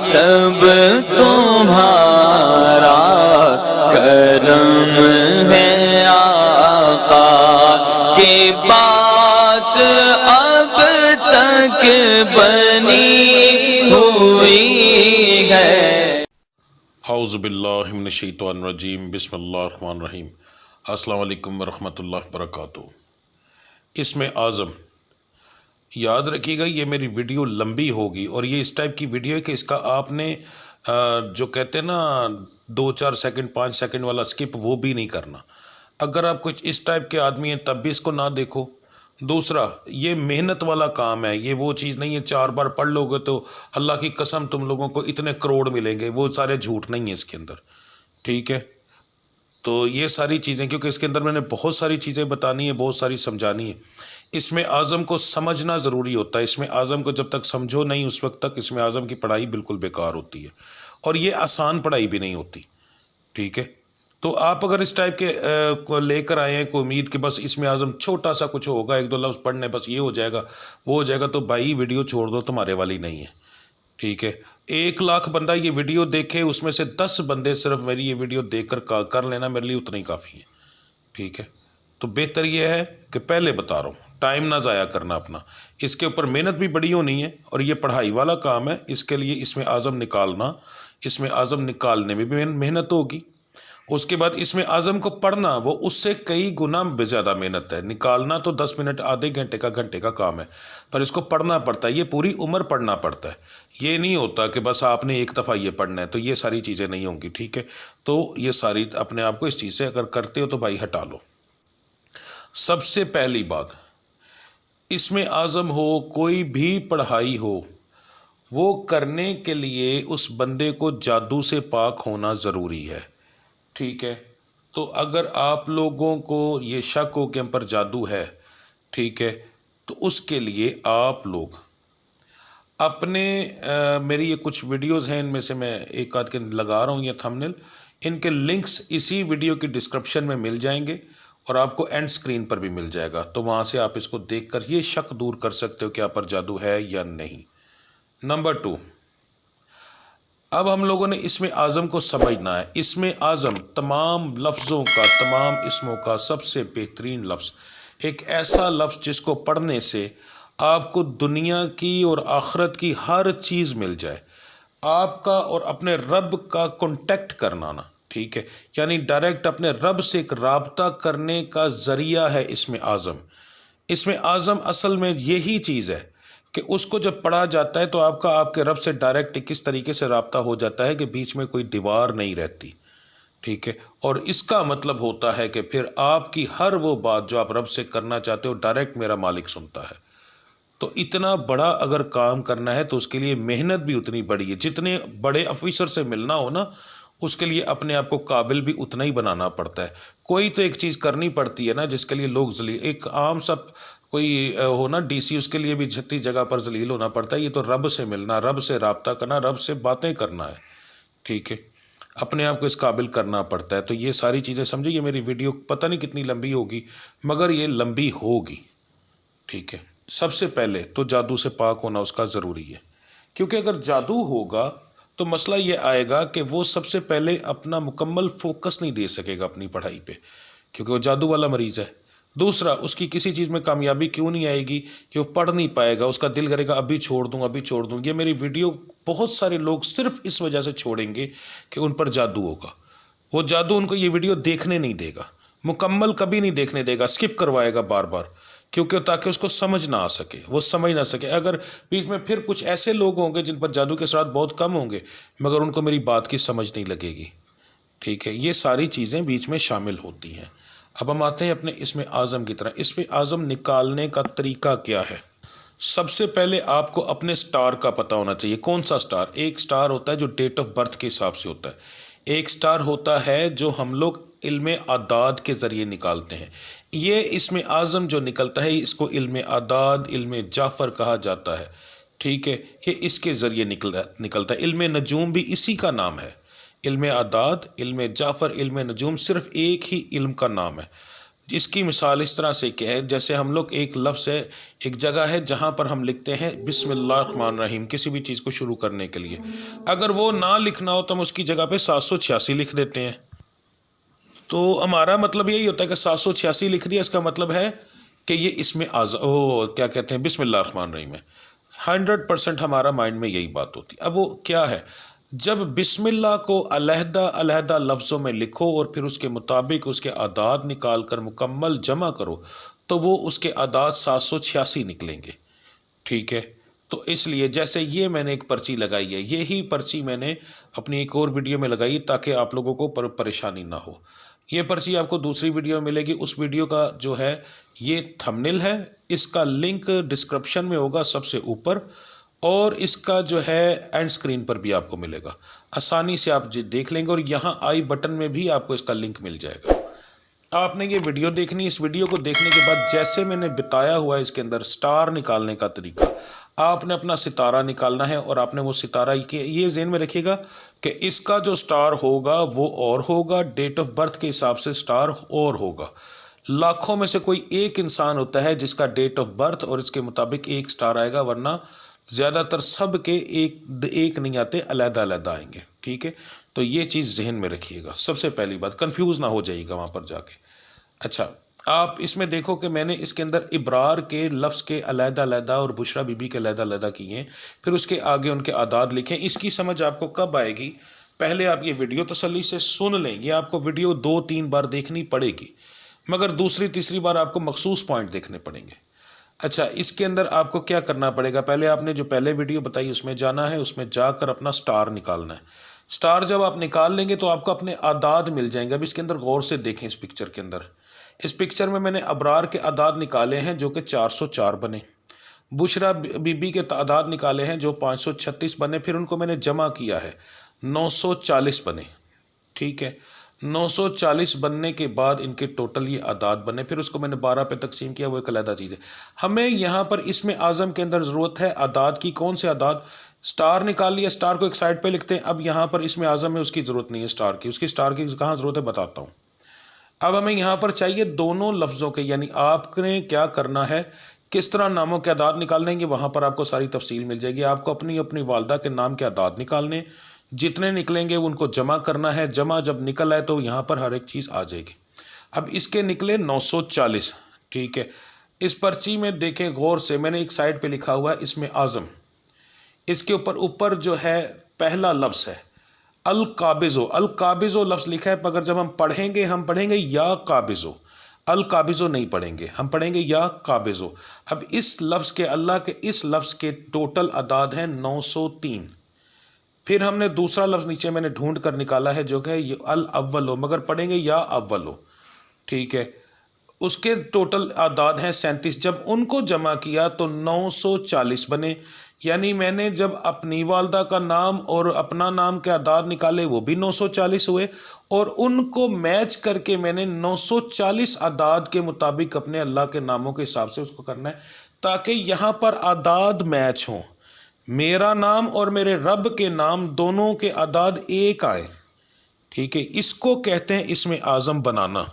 سب تمہارا کرم ہے آقا کی بات اب تک بنی ہوئی ہے۔ اعوذ باللہ من الشیطان الرجیم، بسم اللہ الرحمن الرحیم۔ السلام علیکم ورحمۃ اللہ وبرکاتہ۔ اسم اعظم یاد رکھیے گا، یہ میری ویڈیو لمبی ہوگی اور یہ اس ٹائپ کی ویڈیو ہے کہ اس کا آپ نے جو کہتے ہیں نا 2-4 سیکنڈ 5 سیکنڈ والا سکپ وہ بھی نہیں کرنا۔ اگر آپ کچھ اس ٹائپ کے آدمی ہیں تب بھی اس کو نہ دیکھو۔ دوسرا، یہ محنت والا کام ہے، یہ وہ چیز نہیں ہے 4 بار پڑھ لو گے تو اللہ کی قسم تم لوگوں کو اتنے کروڑ ملیں گے، وہ سارے جھوٹ نہیں ہیں اس کے اندر، ٹھیک ہے؟ تو یہ ساری چیزیں، کیونکہ اس کے اندر میں نے بہت ساری چیزیں بتانی ہیں، بہت ساری سمجھانی ہے۔ اسم اعظم کو سمجھنا ضروری ہوتا ہے۔ اسم اعظم کو جب تک سمجھو نہیں اس وقت تک اسم اعظم کی پڑھائی بالکل بیکار ہوتی ہے، اور یہ آسان پڑھائی بھی نہیں ہوتی، ٹھیک ہے؟ تو آپ اگر اس ٹائپ کے کو لے کر آئے ہیں کوئی امید کہ بس اسم اعظم چھوٹا سا کچھ ہوگا، 1-2 لفظ پڑھنے بس یہ ہو جائے گا وہ ہو جائے گا، تو بھائی ویڈیو چھوڑ دو، تمہارے والی نہیں ہے، ٹھیک ہے؟ 1 لاکھ بندہ یہ ویڈیو دیکھے، اس میں سے 10 بندے صرف میری یہ ویڈیو دیکھ کر لینا، میرے لیے اتنا ہی کافی ہے، ٹھیک ہے؟ تو بہتر یہ ہے کہ پہلے بتا رہا ہوں، ٹائم نہ ضائع کرنا اپنا، اس کے اوپر محنت بھی بڑی ہونی ہے اور یہ پڑھائی والا کام ہے، اس کے لیے اسم اعظم نکالنا، اسم اعظم نکالنے میں بھی محنت ہوگی۔ اس کے بعد اسم اعظم کو پڑھنا وہ اس سے کئی گنا زیادہ محنت ہے۔ نکالنا تو 10 منٹ آدھے گھنٹے کا کام ہے، پر اس کو پڑھنا پڑتا ہے، یہ پوری عمر پڑھنا پڑتا ہے۔ یہ نہیں ہوتا کہ بس آپ نے ایک دفعہ یہ پڑھنا ہے، تو یہ ساری چیزیں نہیں ہوں گی، ٹھیک ہے؟ تو یہ ساری اپنے آپ کو اس چیز سے اگر کرتے ہو تو بھائی ہٹا لو۔ سب سے پہلی بات، اسم اعظم ہو کوئی بھی پڑھائی ہو، وہ کرنے کے لیے اس بندے کو جادو سے پاک ہونا ضروری ہے، ٹھیک ہے؟ تو اگر آپ لوگوں کو یہ شک ہو کہ ہم پر جادو ہے، ٹھیک ہے، تو اس کے لیے آپ لوگ اپنے میری یہ کچھ ویڈیوز ہیں، ان میں سے میں ایک آدھ کے لگا رہا ہوں یہ تھمبنیل، ان کے لنکس اسی ویڈیو کی ڈسکرپشن میں مل جائیں گے اور آپ کو اینڈ سکرین پر بھی مل جائے گا، تو وہاں سے آپ اس کو دیکھ کر یہ شک دور کر سکتے ہو کہ آپ پر جادو ہے یا نہیں۔ نمبر 2، اب ہم لوگوں نے اسم اعظم کو سمجھنا ہے۔ اسم اعظم تمام لفظوں کا، تمام اسموں کا سب سے بہترین لفظ، ایک ایسا لفظ جس کو پڑھنے سے آپ کو دنیا کی اور آخرت کی ہر چیز مل جائے، آپ کا اور اپنے رب کا کانٹیکٹ کرنا نا، ٹھیک ہے؟ یعنی ڈائریکٹ اپنے رب سے ایک رابطہ کرنے کا ذریعہ ہے اسم اعظم۔ اسم اعظم اصل میں یہی چیز ہے کہ اس کو جب پڑھا جاتا ہے تو آپ کے رب سے ڈائریکٹ کس طریقے سے رابطہ ہو جاتا ہے کہ بیچ میں کوئی دیوار نہیں رہتی، ٹھیک ہے؟ اور اس کا مطلب ہوتا ہے کہ پھر آپ کی ہر وہ بات جو آپ رب سے کرنا چاہتے ہو ڈائریکٹ میرا مالک سنتا ہے۔ تو اتنا بڑا اگر کام کرنا ہے تو اس کے لیے محنت بھی اتنی بڑی ہے، جتنے بڑے آفیسر سے ملنا ہو نا، اس کے لیے اپنے آپ کو قابل بھی اتنا ہی بنانا پڑتا ہے۔ کوئی تو ایک چیز کرنی پڑتی ہے نا جس کے لیے لوگ ذلیل، ایک عام سب کوئی ہو نا ڈی سی، اس کے لیے بھی 36 جگہ پر ذلیل ہونا پڑتا ہے۔ یہ تو رب سے ملنا، رب سے رابطہ کرنا، رب سے باتیں کرنا ہے، ٹھیک ہے؟ اپنے آپ کو اس قابل کرنا پڑتا ہے۔ تو یہ ساری چیزیں سمجھے، یہ میری ویڈیو پتہ نہیں کتنی لمبی ہوگی مگر یہ لمبی ہوگی، ٹھیک ہے؟ سب سے پہلے تو جادو سے پاک ہونا اس کا ضروری ہے، کیونکہ اگر جادو ہوگا تو مسئلہ یہ آئے گا کہ وہ سب سے پہلے اپنا مکمل فوکس نہیں دے سکے گا اپنی پڑھائی پہ، کیونکہ وہ جادو والا مریض ہے۔ دوسرا، اس کی کسی چیز میں کامیابی کیوں نہیں آئے گی کہ وہ پڑھ نہیں پائے گا، اس کا دل کرے گا ابھی چھوڑ دوں ابھی چھوڑ دوں۔ یہ میری ویڈیو بہت سارے لوگ صرف اس وجہ سے چھوڑیں گے کہ ان پر جادو ہوگا، وہ جادو ان کو یہ ویڈیو دیکھنے نہیں دے گا، مکمل کبھی نہیں دیکھنے دے گا، سکپ کروائے گا بار بار، کیونکہ تاکہ اس کو سمجھ نہ آ سکے، وہ سمجھ نہ سکے۔ اگر بیچ میں پھر کچھ ایسے لوگ ہوں گے جن پر جادو کے اثرات بہت کم ہوں گے مگر ان کو میری بات کی سمجھ نہیں لگے گی، ٹھیک ہے؟ یہ ساری چیزیں بیچ میں شامل ہوتی ہیں۔ اب ہم آتے ہیں اپنے اسم اعظم کی طرح۔ اسم اعظم نکالنے کا طریقہ کیا ہے؟ سب سے پہلے آپ کو اپنے سٹار کا پتہ ہونا چاہیے۔ کون سا سٹار؟ ایک سٹار ہوتا ہے جو ڈیٹ آف برتھ کے حساب سے ہوتا ہے، ایک سٹار ہوتا ہے جو ہم لوگ علم اعداد کے ذریعے نکالتے ہیں۔ یہ اسم اعظم جو نکلتا ہے اس کو علم اعداد، علم جعفر کہا جاتا ہے، ٹھیک ہے؟ یہ اس کے ذریعے نکلتا ہے۔ علم نجوم بھی اسی کا نام ہے۔ علم اعداد، علم جعفر، علم نجوم صرف ایک ہی علم کا نام ہے۔ اس کی مثال اس طرح سے کہ ہے جیسے ہم لوگ ایک لفظ ہے، ایک جگہ ہے جہاں پر ہم لکھتے ہیں بسم اللہ الرحمن الرحیم کسی بھی چیز کو شروع کرنے کے لیے، اگر وہ نہ لکھنا ہو تو ہم اس کی جگہ پہ 786 لکھ دیتے ہیں۔ تو ہمارا مطلب یہی ہوتا ہے کہ 786 لکھ دیا، اس کا مطلب ہے کہ یہ اس میں کیا کہتے ہیں بسم اللہ الرحمن الرحیم ہے۔ 100% ہمارا مائنڈ میں یہی بات ہوتی ہے۔ اب وہ کیا ہے، جب بسم اللہ کو علیحدہ علیحدہ لفظوں میں لکھو اور پھر اس کے مطابق اس کے اعداد نکال کر مکمل جمع کرو تو وہ اس کے اعداد 786 نکلیں گے، ٹھیک ہے۔ تو اس لیے جیسے یہ میں نے ایک پرچی لگائی ہے، یہی پرچی میں نے اپنی ایک اور ویڈیو میں لگائی تاکہ آپ لوگوں کو پریشانی نہ ہو۔ یہ پرچی آپ کو دوسری ویڈیو میں ملے گی، اس ویڈیو کا جو ہے یہ تھمبنیل ہے، اس کا لنک ڈسکرپشن میں ہوگا سب سے اوپر، اور اس کا جو ہے اینڈ سکرین پر بھی آپ کو ملے گا، آسانی سے آپ دیکھ لیں گے، اور یہاں آئی بٹن میں بھی آپ کو اس کا لنک مل جائے گا۔ آپ نے یہ ویڈیو دیکھنی، اس ویڈیو کو دیکھنے کے بعد جیسے میں نے بتایا ہوا ہے اس کے اندر سٹار نکالنے کا طریقہ، آپ نے اپنا ستارہ نکالنا ہے، اور آپ نے وہ ستارہ یہ ذہن میں رکھیے گا کہ اس کا جو سٹار ہوگا وہ اور ہوگا، ڈیٹ آف برتھ کے حساب سے سٹار اور ہوگا۔ لاکھوں میں سے کوئی ایک انسان ہوتا ہے جس کا ڈیٹ آف برتھ اور اس کے مطابق ایک سٹار آئے گا، ورنہ زیادہ تر سب کے ایک نہیں آتے، علیحدہ علیحدہ آئیں گے، ٹھیک ہے۔ تو یہ چیز ذہن میں رکھیے گا، سب سے پہلی بات، کنفیوز نہ ہو جائے گا وہاں پر جا کے۔ اچھا، آپ اس میں دیکھو کہ میں نے اس کے اندر ابرار کے لفظ کے علیحدہ علیحدہ اور بشرا بی بی کے علیحدہ علیحدہ کیے ہیں، پھر اس کے آگے ان کے اعداد لکھیں۔ اس کی سمجھ آپ کو کب آئے گی؟ پہلے آپ یہ ویڈیو تسلی سے سن لیں، یہ آپ کو ویڈیو 2-3 بار دیکھنی پڑے گی، مگر دوسری تیسری بار آپ کو مخصوص پوائنٹ دیکھنے پڑیں گے۔ اچھا، اس کے اندر آپ کو کیا کرنا پڑے گا؟ پہلے آپ نے جو پہلے ویڈیو بتائی اس میں جانا ہے، اس میں جا کر اپنا سٹار نکالنا ہے۔ سٹار جب آپ نکال لیں گے تو آپ کو اپنے اعداد مل جائیں گے۔ اب اس کے اندر غور سے دیکھیں، اس پکچر کے اندر، اس پکچر میں نے ابرار کے اعداد نکالے ہیں جو کہ 404 بنے، بشرا بی بی کے اعداد نکالے ہیں جو 536 بنے، پھر ان کو میں نے جمع کیا ہے 940 بنے، ٹھیک ہے۔ 940 بننے کے بعد ان کے ٹوٹل یہ اعداد بنے، پھر اس کو میں نے 12 پہ تقسیم کیا، وہ ایک علیحدہ چیز ہے۔ ہمیں یہاں پر اسم اعظم کے اندر ضرورت ہے اعداد کی، کون سے اعداد؟ سٹار نکال لیا، سٹار کو ایک سائڈ پہ لکھتے ہیں۔ اب یہاں پر اسم اعظم میں اس کی ضرورت نہیں ہے سٹار کی، اس کی سٹار کی کہاں ضرورت ہے بتاتا ہوں۔ اب ہمیں یہاں پر چاہیے دونوں لفظوں کے، یعنی آپ نے کیا کرنا ہے، کس طرح ناموں کے اعداد نکالنے گے، وہاں پر آپ کو ساری تفصیل مل جائے گی۔ آپ کو اپنی والدہ کے نام کے اعداد نکالنے، جتنے نکلیں گے ان کو جمع کرنا ہے، جمع جب نکل آئے تو یہاں پر ہر ایک چیز آ جائے گی۔ اب اس کے نکلے 940، ٹھیک ہے۔ اس پرچی میں دیکھیں غور سے، میں نے ایک سائڈ پہ لکھا ہوا ہے اسم اعظم، اس کے اوپر جو ہے پہلا لفظ ہے القابضو، القابضو لفظ لکھا ہے، مگر جب ہم پڑھیں گے یا قابضو، القابضو نہیں پڑھیں گے، ہم پڑھیں گے یا قابضو۔ اب اس لفظ کے، اللہ کے اس لفظ کے ٹوٹل اعداد ہیں 903۔ پھر ہم نے دوسرا لفظ نیچے میں نے ڈھونڈ کر نکالا ہے جو کہ الاولو، مگر پڑھیں گے یا اولو، ٹھیک ہے۔ اس کے ٹوٹل اعداد ہیں 37، جب ان کو جمع کیا تو 940 بنے، یعنی میں نے جب اپنی والدہ کا نام اور اپنا نام کے اعداد نکالے وہ بھی 940 ہوئے، اور ان کو میچ کر کے میں نے 940 اعداد کے مطابق اپنے اللہ کے ناموں کے حساب سے اس کو کرنا ہے، تاکہ یہاں پر اعداد میچ ہوں، میرا نام اور میرے رب کے نام دونوں کے اعداد ایک آئے، ٹھیک ہے۔ اس کو کہتے ہیں اسم اعظم بنانا،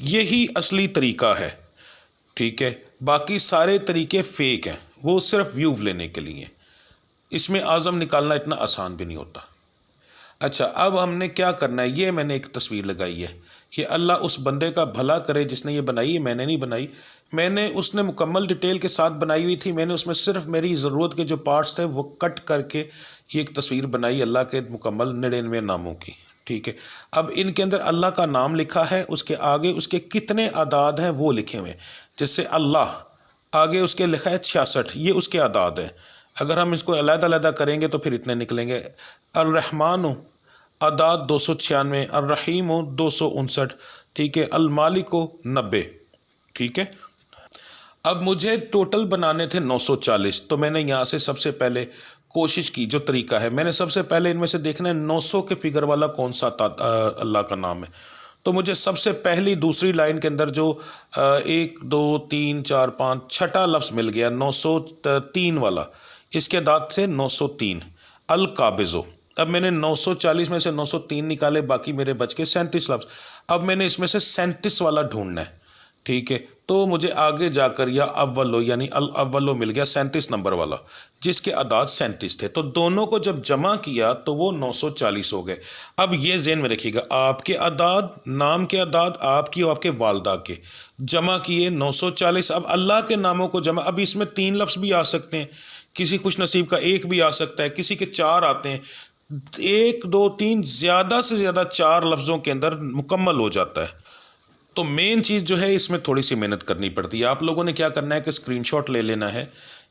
یہی اصلی طریقہ ہے، ٹھیک ہے۔ باقی سارے طریقے فیک ہیں، وہ صرف ویو لینے کے لیے۔ اسم اعظم نکالنا اتنا آسان بھی نہیں ہوتا۔ اچھا، اب ہم نے کیا کرنا ہے، یہ میں نے ایک تصویر لگائی ہے، یہ اللہ اس بندے کا بھلا کرے جس نے یہ بنائی ہے، میں نے نہیں بنائی، اس نے مکمل ڈیٹیل کے ساتھ بنائی ہوئی تھی، میں نے اس میں صرف میری ضرورت کے جو پارٹس تھے وہ کٹ کر کے یہ ایک تصویر بنائی اللہ کے مکمل 99 ناموں کی، ٹھیک ہے۔ اب ان کے اندر اللہ کا نام لکھا ہے، اس کے آگے اس کے کتنے اعداد ہیں وہ لکھے ہوئے، جیسے اللہ آگے اس کے لکھا ہے 66، یہ اس کے اعداد ہیں۔ اگر ہم اس کو علیحدہ علیحدہ کریں گے تو پھر اتنے نکلیں گے۔ الرحمن اعداد 296، الرحیم 259، ٹھیک ہے۔ المالک 90، ٹھیک ہے۔ اب مجھے ٹوٹل بنانے تھے 940، تو میں نے یہاں سے سب سے پہلے کوشش کی، جو طریقہ ہے میں نے سب سے پہلے ان میں سے دیکھنا ہے 900 کے فگر والا کون سا اللہ کا نام ہے، تو مجھے سب سے پہلی دوسری لائن کے اندر جو 1 2 3 4 5 چھٹا لفظ مل گیا 903 والا، اس کے اعداد تھے 903، القابضو، اب میں نے 940 میں سے 903 نکالے، باقی میرے بچ کے 37 لفظ. اب میں نے اس میں سے 37 والا ڈھونڈنا ہے. ٹھیک ہے، تو مجھے آگے جا کر یا اولو یعنی الاولو مل گیا 37 نمبر والا، جس کے اعداد 37 تھے. تو دونوں کو جب جمع کیا تو وہ 940 ہو گئے. اب یہ ذہن میں رکھیے گا، آپ کے اعداد، نام کے اعداد آپ کی اور آپ کے والدہ کے جمع کیے 940. اب اللہ کے ناموں کو جمع، اب اس میں 3 لفظ بھی آ سکتے ہیں، کسی خوش نصیب کا 1 بھی آ سکتا ہے، کسی کے 4 آتے ہیں. 1 2 3 زیادہ سے زیادہ 4 لفظوں کے اندر مکمل ہو جاتا ہے. تو مین چیز جو ہے اس میں تھوڑی سی محنت کرنی پڑتی ہے. آپ لوگوں نے کیا کرنا ہے کہ اسکرین شاٹ لے لینا ہے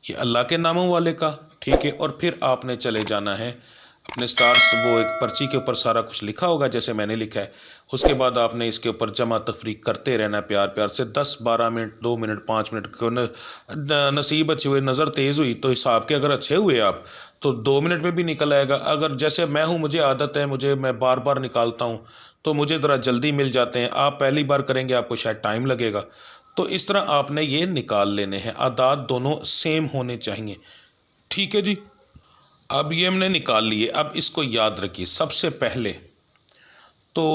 یہ اللہ کے ناموں والے کا، ٹھیک ہے، اور پھر آپ نے چلے جانا ہے اپنے سٹارز، وہ ایک پرچی کے اوپر سارا کچھ لکھا ہوگا جیسے میں نے لکھا ہے. اس کے بعد آپ نے اس کے اوپر جمع تفریق کرتے رہنا ہے پیار پیار سے. 10 12 منٹ، 2 منٹ، 5 منٹ، نصیب اچھے ہوئے، نظر تیز ہوئی تو حساب کے اگر اچھے ہوئے آپ تو 2 منٹ میں بھی نکل آئے گا. اگر جیسے میں ہوں، مجھے عادت ہے، میں بار بار نکالتا ہوں تو مجھے ذرا جلدی مل جاتے ہیں. آپ پہلی بار کریں گے آپ کو شاید ٹائم لگے گا. تو اس طرح آپ نے یہ نکال لینے ہیں. اعداد دونوں سیم ہونے چاہیے. ٹھیک ہے جی، اب یہ ہم نے نکال لیے. اب اس کو یاد رکھیے، سب سے پہلے تو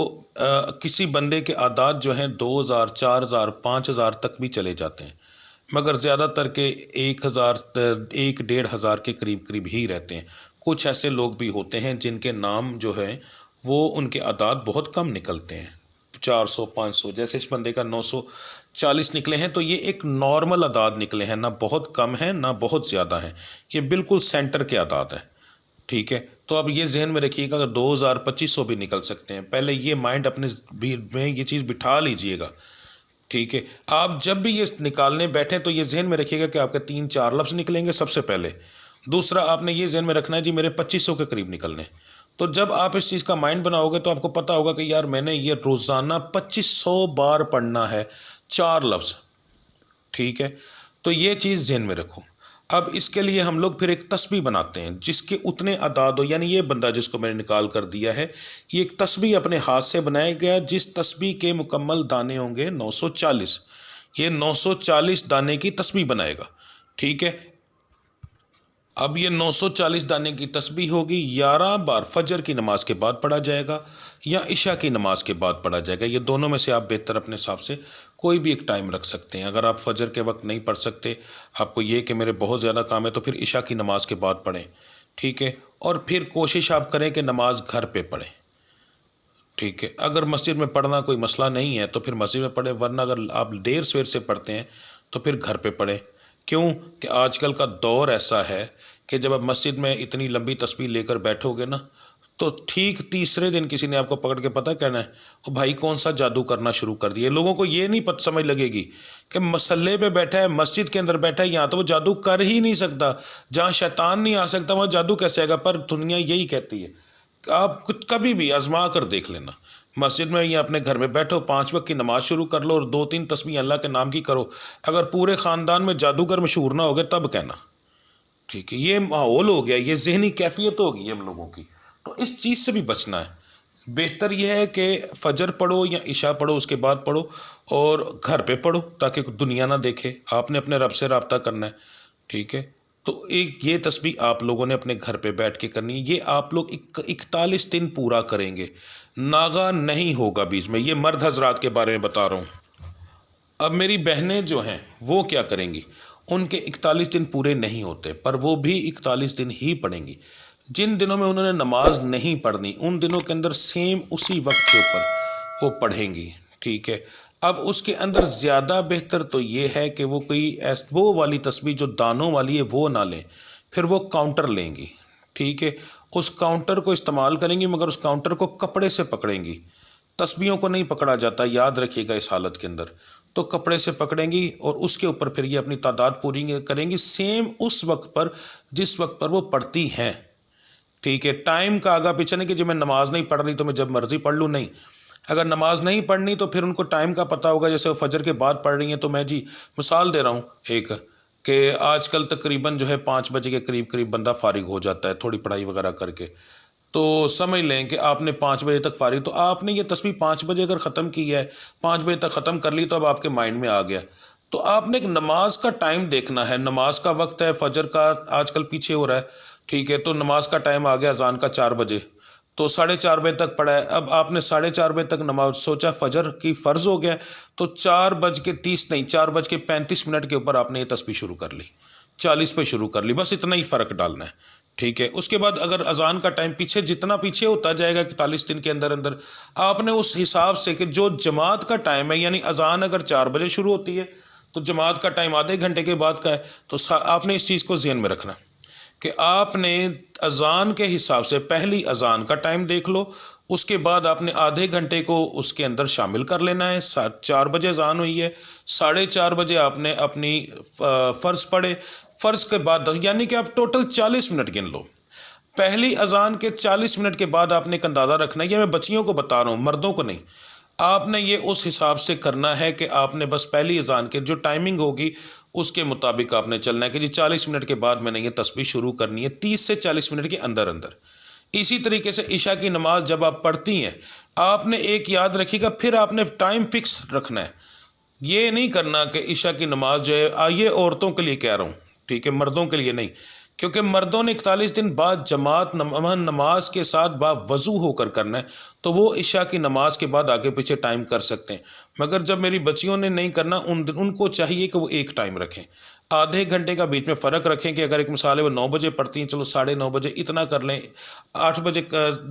کسی بندے کے اعداد جو ہیں 2000 4000 5000 تک بھی چلے جاتے ہیں، مگر زیادہ تر کے 1000 1-1500 کے قریب ہی رہتے ہیں. کچھ ایسے لوگ بھی ہوتے ہیں جن کے نام جو ہیں وہ ان کے اعداد بہت کم نکلتے ہیں، 400 500. جیسے اس بندے کا 940 نکلے ہیں تو یہ ایک نارمل اعداد نکلے ہیں، نہ بہت کم ہیں نہ بہت زیادہ ہیں، یہ بالکل سینٹر کے اعداد ہیں. ٹھیک ہے، تو اب یہ ذہن میں رکھیے گا کہ 2000 2500 بھی نکل سکتے ہیں. پہلے یہ مائنڈ اپنے میں یہ چیز بٹھا لیجئے گا. ٹھیک ہے، آپ جب بھی یہ نکالنے بیٹھیں تو یہ ذہن میں رکھیے گا کہ آپ کے 3-4 لفظ نکلیں گے سب سے پہلے. دوسرا آپ نے یہ ذہن میں رکھنا ہے جی میرے 2500 کے قریب نکلنے. تو جب آپ اس چیز کا مائنڈ بناؤ گے تو آپ کو پتہ ہوگا کہ یار میں نے یہ روزانہ 2500 بار پڑھنا ہے 4 لفظ. ٹھیک ہے، تو یہ چیز ذہن میں رکھو. اب اس کے لیے ہم لوگ پھر ایک تسبیح بناتے ہیں جس کے اتنے اعداد ہو. یعنی یہ بندہ جس کو میں نے نکال کر دیا ہے، یہ ایک تسبیح اپنے ہاتھ سے بنایا گیا جس تسبیح کے مکمل دانے ہوں گے 940. یہ 940 دانے کی تسبیح بنائے گا. ٹھیک ہے، اب یہ 940 دانے کی تسبیح ہوگی. 11 بار فجر کی نماز کے بعد پڑھا جائے گا یا عشاء کی نماز کے بعد پڑھا جائے گا. یہ دونوں میں سے آپ بہتر اپنے حساب سے کوئی بھی ایک ٹائم رکھ سکتے ہیں. اگر آپ فجر کے وقت نہیں پڑھ سکتے، آپ کو یہ کہ میرے بہت زیادہ کام ہے، تو پھر عشاء کی نماز کے بعد پڑھیں. ٹھیک ہے، اور پھر کوشش آپ کریں کہ نماز گھر پہ پڑھیں. ٹھیک ہے، اگر مسجد میں پڑھنا کوئی مسئلہ نہیں ہے تو پھر مسجد میں پڑھیں، ورنہ اگر آپ دیر سویر سے پڑھتے ہیں تو پھر گھر پہ پڑھیں. کیوں کہ آج کل کا دور ایسا ہے کہ جب آپ مسجد میں اتنی لمبی تسبیح لے کر بیٹھو گے نا، تو ٹھیک تیسرے دن کسی نے آپ کو پکڑ کے پتہ کہنا ہے او بھائی کون سا جادو کرنا شروع کر دیے. لوگوں کو یہ نہیں سمجھ لگے گی کہ مسلے پہ بیٹھا ہے، مسجد کے اندر بیٹھا ہے، یہاں تو وہ جادو کر ہی نہیں سکتا. جہاں شیطان نہیں آ سکتا وہاں جادو کیسے آئے گا؟ پر دنیا یہی کہتی ہے. آپ کچھ کبھی بھی آزما کر دیکھ لینا، مسجد میں یا اپنے گھر میں بیٹھو، 5 وقت کی نماز شروع کر لو اور 2-3 تسبیح اللہ کے نام کی کرو. اگر پورے خاندان میں جادوگر مشہور نہ ہو گئے تب کہنا. ٹھیک ہے، یہ ماحول ہو گیا، یہ ذہنی کیفیت ہوگی ہم لوگوں کی. تو اس چیز سے بھی بچنا ہے. بہتر یہ ہے کہ فجر پڑھو یا عشاء پڑھو، اس کے بعد پڑھو اور گھر پہ پڑھو تاکہ دنیا نہ دیکھے. آپ نے اپنے رب سے رابطہ کرنا ہے. ٹھیک ہے، تو ایک یہ تسبیح آپ لوگوں نے اپنے گھر پہ بیٹھ کے کرنی ہے. یہ آپ لوگ 41 دن پورا کریں گے، ناغہ نہیں ہوگا بیچ میں. یہ مرد حضرات کے بارے میں بتا رہا ہوں. اب میری بہنیں جو ہیں وہ کیا کریں گی؟ ان کے 41 دن پورے نہیں ہوتے، پر وہ بھی 41 دن ہی پڑھیں گی. جن دنوں میں انہوں نے نماز نہیں پڑھنی ان دنوں کے اندر سیم اسی وقت کے اوپر وہ پڑھیں گی. ٹھیک ہے، اب اس کے اندر زیادہ بہتر تو یہ ہے کہ وہ کوئی وہ والی تسبیح جو دانوں والی ہے وہ نہ لیں، پھر وہ کاؤنٹر لیں گی. ٹھیک ہے، اس کاؤنٹر کو استعمال کریں گی، مگر اس کاؤنٹر کو کپڑے سے پکڑیں گی. تسبیحوں کو نہیں پکڑا جاتا، یاد رکھیے گا اس حالت کے اندر. تو کپڑے سے پکڑیں گی اور اس کے اوپر پھر یہ اپنی تعداد پوری کریں گی سیم اس وقت پر جس وقت پر وہ پڑھتی ہیں. ٹھیک ہے، ٹائم کا آگا پیچھے نہیں کہ جب میں نماز نہیں پڑھ رہی تو میں جب مرضی پڑھ لوں، نہیں. اگر نماز نہیں پڑھنی تو پھر ان کو ٹائم کا پتہ ہوگا. جیسے وہ فجر کے بعد پڑھ رہی ہیں تو میں جی مثال دے رہا ہوں ایک کہ آج کل تقریباً جو ہے 5 بجے کے قریب بندہ فارغ ہو جاتا ہے تھوڑی پڑھائی وغیرہ کر کے. تو سمجھ لیں کہ آپ نے 5 بجے تک فارغ، تو آپ نے یہ تسبیح 5 بجے اگر ختم کی ہے، 5 بجے تک ختم کر لی تو اب آپ کے مائنڈ میں آ گیا. تو آپ نے ایک نماز کا ٹائم دیکھنا ہے، نماز کا وقت ہے فجر کا، آج کل پیچھے ہو رہا ہے ٹھیک ہے، تو نماز کا ٹائم آ گیا اذان کا 4 بجے، تو 4:30 بجے تک پڑھا ہے، اب آپ نے 4:30 بجے تک نماز سوچا فجر کی فرض ہو گیا، تو 4:30 نہیں 4:35 کے اوپر آپ نے یہ تسبیح شروع کر لی، 40 پہ شروع کر لی، بس اتنا ہی فرق ڈالنا ہے، ٹھیک ہے۔ اس کے بعد اگر اذان کا ٹائم پیچھے جتنا پیچھے ہوتا جائے گا 41 دن کے اندر اندر، آپ نے اس حساب سے کہ جو جماعت کا ٹائم ہے، یعنی اذان اگر 4 بجے شروع ہوتی ہے تو جماعت کا ٹائم آدھے گھنٹے کے بعد کا ہے، تو آپ نے اس چیز کو ذہن میں رکھنا کہ آپ نے اذان کے حساب سے پہلی اذان کا ٹائم دیکھ لو، اس کے بعد آپ نے آدھے گھنٹے کو اس کے اندر شامل کر لینا ہے۔ 4 بجے اذان ہوئی ہے، 4:30 بجے آپ نے اپنی فرض پڑھے، فرض کے بعد یعنی کہ آپ ٹوٹل 40 منٹ گن لو۔ پہلی اذان کے 40 منٹ کے بعد آپ نے ایک اندازہ رکھنا ہے، یہ میں بچیوں کو بتا رہا ہوں، مردوں کو نہیں، آپ نے یہ اس حساب سے کرنا ہے کہ آپ نے بس پہلی اذان کے جو ٹائمنگ ہوگی اس کے مطابق آپ نے چلنا ہے کہ جی 40 منٹ کے بعد میں نے یہ تسبیح شروع کرنی ہے، 30 سے 40 منٹ کے اندر اندر۔ اسی طریقے سے عشاء کی نماز جب آپ پڑھتی ہیں، آپ نے ایک یاد رکھیے گا، پھر آپ نے ٹائم فکس رکھنا ہے، یہ نہیں کرنا کہ عشاء کی نماز جو ہے، یہ عورتوں کے لیے کہہ رہا ہوں، ٹھیک ہے، مردوں کے لیے نہیں، کیونکہ مردوں نے 41 دن بعد جماعت نماز کے ساتھ وضو ہو کر کرنا ہے، تو وہ عشاء کی نماز کے بعد آگے پیچھے ٹائم کر سکتے ہیں، مگر جب میری بچیوں نے نہیں کرنا، ان کو چاہیے کہ وہ ایک ٹائم رکھیں، آدھے گھنٹے کا بیچ میں فرق رکھیں، کہ اگر ایک مثال ہے وہ 9 بجے پڑھتی ہیں، چلو 9:30 بجے اتنا کر لیں، 8 بجے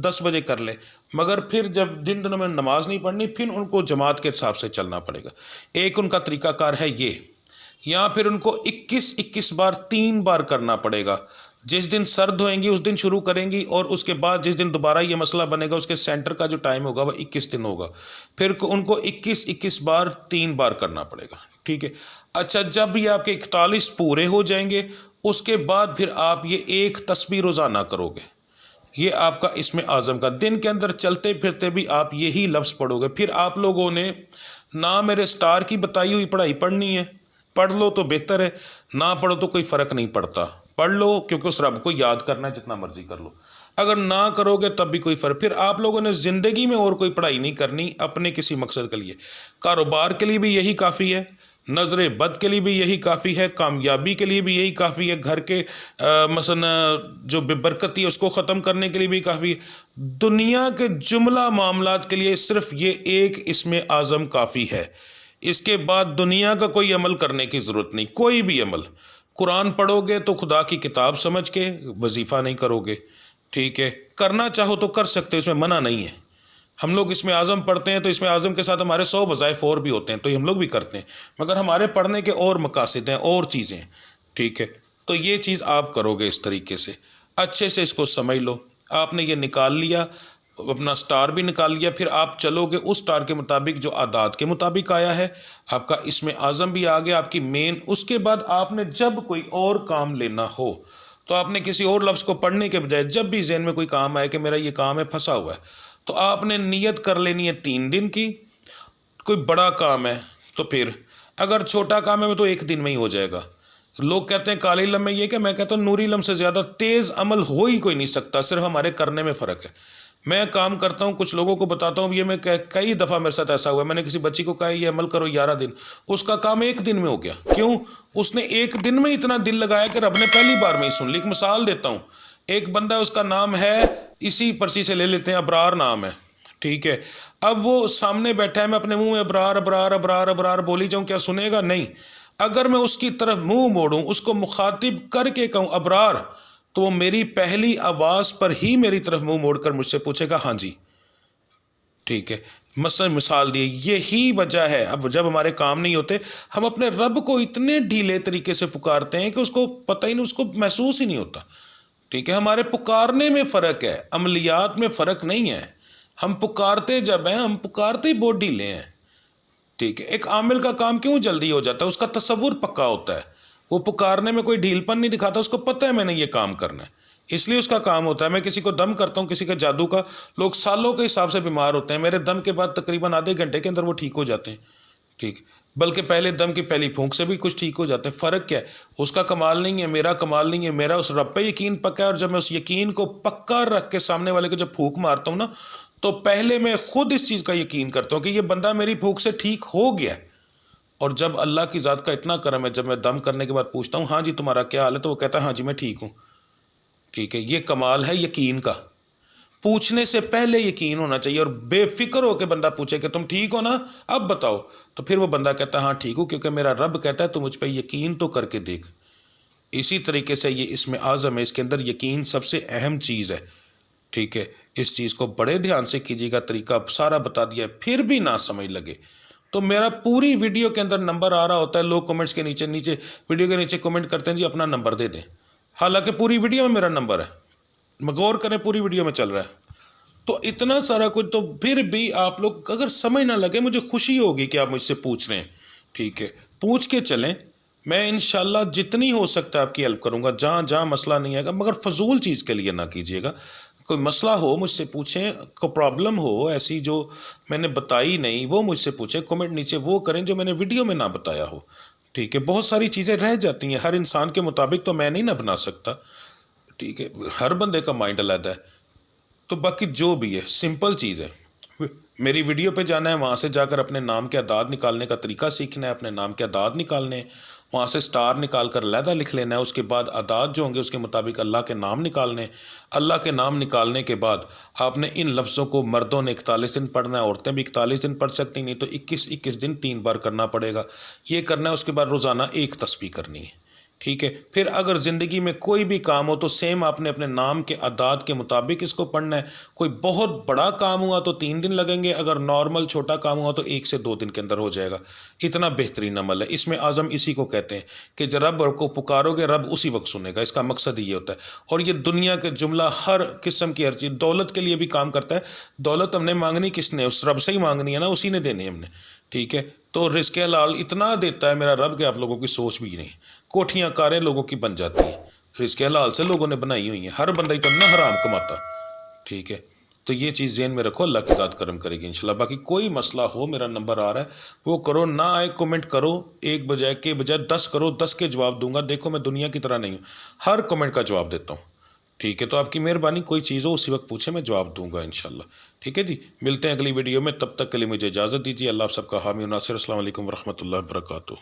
10 بجے کر لیں، مگر پھر جب جن دنوں میں نماز نہیں پڑھنی، پھر ان کو جماعت کے حساب سے چلنا پڑے گا۔ ایک ان کا طریقہ کار ہے یہ، یا پھر ان کو 21 بار 3 بار کرنا پڑے گا، جس دن سرد ہوئیں گی اس دن شروع کریں گی، اور اس کے بعد جس دن دوبارہ یہ مسئلہ بنے گا اس کے سینٹر کا جو ٹائم ہوگا وہ 21 دن ہوگا، پھر ان کو 21 بار 3 بار کرنا پڑے گا، ٹھیک ہے۔ اچھا، جب یہ آپ کے 41 پورے ہو جائیں گے، اس کے بعد پھر آپ یہ ایک تسبیح روزانہ کرو گے، یہ آپ کا اسم اعظم کا، دن کے اندر چلتے پھرتے بھی آپ یہی لفظ پڑھو گے۔ پھر آپ لوگوں نے نہ میرے سٹار کی بتائی ہوئی پڑھائی پڑھنی ہے، پڑھ لو تو بہتر ہے، نہ پڑھو تو کوئی فرق نہیں پڑتا، پڑھ لو کیونکہ اس رب کو یاد کرنا ہے، جتنا مرضی کر لو، اگر نہ کرو گے تب بھی کوئی فرق۔ پھر آپ لوگوں نے زندگی میں اور کوئی پڑھائی نہیں کرنی اپنے کسی مقصد کے لیے، کاروبار کے لیے بھی یہی کافی ہے، نظر بد کے لیے بھی یہی کافی ہے، کامیابی کے لیے بھی یہی کافی ہے، گھر کے مثلا جو بے برکتی ہے اس کو ختم کرنے کے لیے بھی کافی ہے، دنیا کے جملہ معاملات کے لیے صرف یہ ایک اسم اعظم کافی ہے، اس کے بعد دنیا کا کوئی عمل کرنے کی ضرورت نہیں، کوئی بھی عمل۔ قرآن پڑھو گے تو خدا کی کتاب سمجھ کے، وظیفہ نہیں کرو گے، ٹھیک ہے، کرنا چاہو تو کر سکتے، اس میں منع نہیں ہے۔ ہم لوگ اسم اعظم پڑھتے ہیں تو اسم اعظم کے ساتھ ہمارے 100 وظائف اور بھی ہوتے ہیں، تو یہ ہم لوگ بھی کرتے ہیں، مگر ہمارے پڑھنے کے اور مقاصد ہیں، اور چیزیں ہیں، ٹھیک ہے۔ تو یہ چیز آپ کرو گے اس طریقے سے، اچھے سے اس کو سمجھ لو۔ آپ نے یہ نکال لیا، اپنا سٹار بھی نکال لیا، پھر آپ چلو گے اس سٹار کے مطابق جو اعداد کے مطابق آیا ہے، آپ کا اسم اعظم بھی آ گیا، آپ کی مین۔ اس کے بعد آپ نے جب کوئی اور کام لینا ہو تو آپ نے کسی اور لفظ کو پڑھنے کے بجائے جب بھی ذہن میں کوئی کام آئے کہ میرا یہ کام ہے پھنسا ہوا ہے، تو آپ نے نیت کر لینی ہے 3 دن کی۔ کوئی بڑا کام ہے تو پھر، اگر چھوٹا کام ہے وہ تو 1 دن میں ہی ہو جائے گا۔ لوگ کہتے ہیں کالے علم میں یہ، کہ میں کہتا ہوں نوری علم سے زیادہ تیز عمل ہو ہی کوئی نہیں سکتا، صرف ہمارے کرنے میں فرق ہے۔ میں کام کرتا ہوں، کچھ لوگوں کو بتاتا ہوں، یہ میں کئی دفعہ میرے ساتھ ایسا ہوا ہے، میں نے کسی بچی کو کہا یہ عمل کرو 11 دن، اس کا کام 1 دن میں ہو گیا۔ کیوں؟ اس نے 1 دن میں اتنا دل لگایا کہ رب نے پہلی بار میں ہی سن لی۔ ایک مثال دیتا ہوں، ایک بندہ، اس کا نام ہے، اسی پرچی سے لے لیتے ہیں، ابرار نام ہے، ٹھیک ہے۔ اب وہ سامنے بیٹھا ہے، میں اپنے منہ میں ابرار ابرار ابرار ابرار بولی جاؤں، کیا سنے گا؟ نہیں۔ اگر میں اس کی طرف منہ موڑوں، اس کو مخاطب کر کے کہوں ابرار، تو وہ میری پہلی آواز پر ہی میری طرف منہ موڑ کر مجھ سے پوچھے گا ہاں جی، ٹھیک ہے۔ مثال دی، یہی وجہ ہے اب جب ہمارے کام نہیں ہوتے، ہم اپنے رب کو اتنے ڈھیلے طریقے سے پکارتے ہیں کہ اس کو پتہ ہی نہیں، اس کو محسوس ہی نہیں ہوتا، ٹھیک ہے۔ ہمارے پکارنے میں فرق ہے، عملیات میں فرق نہیں ہے۔ ہم پکارتے جب ہیں، ہم پکارتے ہی بہت ڈھیلے ہیں، ٹھیک ہے۔ ایک عامل کا کام کیوں جلدی ہو جاتا ہے؟ اس کا تصور پکا ہوتا ہے، وہ پکارنے میں کوئی ڈھیل پن نہیں دکھاتا، اس کو پتہ ہے میں نے یہ کام کرنا ہے، اس لیے اس کا کام ہوتا ہے۔ میں کسی کو دم کرتا ہوں، کسی کا جادو کا، لوگ سالوں کے حساب سے بیمار ہوتے ہیں، میرے دم کے بعد تقریباً آدھے گھنٹے کے اندر وہ ٹھیک ہو جاتے ہیں، ٹھیک، بلکہ پہلے دم کی پہلی پھونک سے بھی کچھ ٹھیک ہو جاتے ہیں۔ فرق کیا ہے؟ اس کا کمال نہیں ہے، میرا کمال نہیں ہے، میرا اس رب پہ یقین پکا ہے، اور جب میں اس یقین کو پکا رکھ کے سامنے والے کو جب پھونک مارتا ہوں نا، تو پہلے میں خود اس چیز کا یقین کرتا ہوں کہ یہ بندہ میری پھونک سے ٹھیک ہو گیا ہے، اور جب اللہ کی ذات کا اتنا کرم ہے، جب میں دم کرنے کے بعد پوچھتا ہوں ہاں جی تمہارا کیا حال ہے، تو وہ کہتا ہے ہاں جی میں ٹھیک ہوں، ٹھیک ہے، یہ کمال ہے یقین کا، پوچھنے سے پہلے یقین ہونا چاہیے، اور بے فکر ہو کے بندہ پوچھے کہ تم ٹھیک ہو نا اب بتاؤ، تو پھر وہ بندہ کہتا ہے ہاں ٹھیک ہوں، کیونکہ میرا رب کہتا ہے تو مجھ پہ یقین تو کر کے دیکھ۔ اسی طریقے سے یہ اسم اعظم ہے، اس کے اندر یقین سب سے اہم چیز ہے، ٹھیک ہے، اس چیز کو بڑے دھیان سے کیجیے گا، طریقہ سارا بتا دیا ہے، پھر بھی نہ سمجھ لگے تو میرا پوری ویڈیو کے اندر نمبر آ رہا ہوتا ہے، لوگ کمنٹس کے نیچے ویڈیو کے نیچے کمنٹ کرتے ہیں جی اپنا نمبر دے دیں، حالانکہ پوری ویڈیو میں میرا نمبر ہے، غور کریں پوری ویڈیو میں چل رہا ہے، تو اتنا سارا کچھ، تو پھر بھی آپ لوگ اگر سمجھ نہ لگے مجھے خوشی ہوگی کہ آپ مجھ سے پوچھ رہے ہیں، ٹھیک ہے، پوچھ کے چلیں، میں انشاءاللہ جتنی ہو سکتا ہے آپ کی ہیلپ کروں گا، جہاں جہاں مسئلہ نہیں آئے گا، مگر فضول چیز کے لیے نہ کیجیے گا، کوئی مسئلہ ہو مجھ سے پوچھیں، کوئی پرابلم ہو ایسی جو میں نے بتائی نہیں وہ مجھ سے پوچھیں، کمنٹ نیچے وہ کریں جو میں نے ویڈیو میں نہ بتایا ہو، ٹھیک ہے، بہت ساری چیزیں رہ جاتی ہیں، ہر انسان کے مطابق تو میں نہیں نہ بنا سکتا، ٹھیک ہے، ہر بندے کا مائنڈ علیحدہ ہے، تو باقی جو بھی ہے سمپل چیز ہے، میری ویڈیو پہ جانا ہے، وہاں سے جا کر اپنے نام کے اعداد نکالنے کا طریقہ سیکھنا ہے، اپنے نام کے اعداد نکالنے ہیں، وہاں سے سٹار نکال کر علیحدہ لکھ لینا ہے، اس کے بعد اعداد جو ہوں گے اس کے مطابق اللہ کے نام نکالنے ہیں، اللہ کے نام نکالنے کے بعد آپ نے ان لفظوں کو مردوں نے 41 دن پڑھنا ہے، عورتیں بھی 41 دن پڑھ سکتی، نہیں تو 21 دن 3 بار کرنا پڑے گا، یہ کرنا ہے، اس کے بعد روزانہ 1 تسبیح کرنی ہے، ٹھیک ہے، پھر اگر زندگی میں کوئی بھی کام ہو تو سیم آپ نے اپنے نام کے اعداد کے مطابق اس کو پڑھنا ہے، کوئی بہت بڑا کام ہوا تو 3 دن لگیں گے، اگر نارمل چھوٹا کام ہوا تو 1 سے 2 دن کے اندر ہو جائے گا، اتنا بہترین عمل ہے، اس میں اعظم اسی کو کہتے ہیں کہ جب رب کو پکارو گے رب اسی وقت سنے گا، اس کا مقصد یہ ہوتا ہے، اور یہ دنیا کے جملہ ہر قسم کی ہر چیز، دولت کے لیے بھی کام کرتا ہے، دولت ہم نے مانگنی کس نے، اس رب سے ہی مانگنی ہے نا، اسی نے دینی ہے ہم نے، ٹھیک ہے، تو رزق حلال اتنا دیتا ہے میرا رب کہ آپ لوگوں کی سوچ بھی نہیں، کوٹھیاں کاریں لوگوں کی بن جاتی ہیں، رزق حلال سے لوگوں نے بنائی ہوئی ہیں، ہر بندہ ہی تو نہ حرام کماتا، ٹھیک ہے، تو یہ چیز ذہن میں رکھو، اللہ کی ذات کرم کرے گی انشاءاللہ، باقی کوئی مسئلہ ہو میرا نمبر آ رہا ہے وہ کرو، نہ آئے کمنٹ کرو، ایک بجائے کے بجائے 10 کرو، 10 کے جواب دوں گا، دیکھو میں دنیا کی طرح نہیں ہوں، ہر کمنٹ کا جواب دیتا ہوں، ٹھیک ہے، تو آپ کی مہربانی کوئی چیز ہو اسی وقت پوچھیں، میں جواب دوں گا انشاءاللہ، ٹھیک ہے جی، ملتے ہیں اگلی ویڈیو میں، تب تک کے لیے مجھے اجازت دیجیے، اللہ آپ سب کا حامی و ناصر، السلام علیکم ورحمۃ اللہ وبرکاتہ۔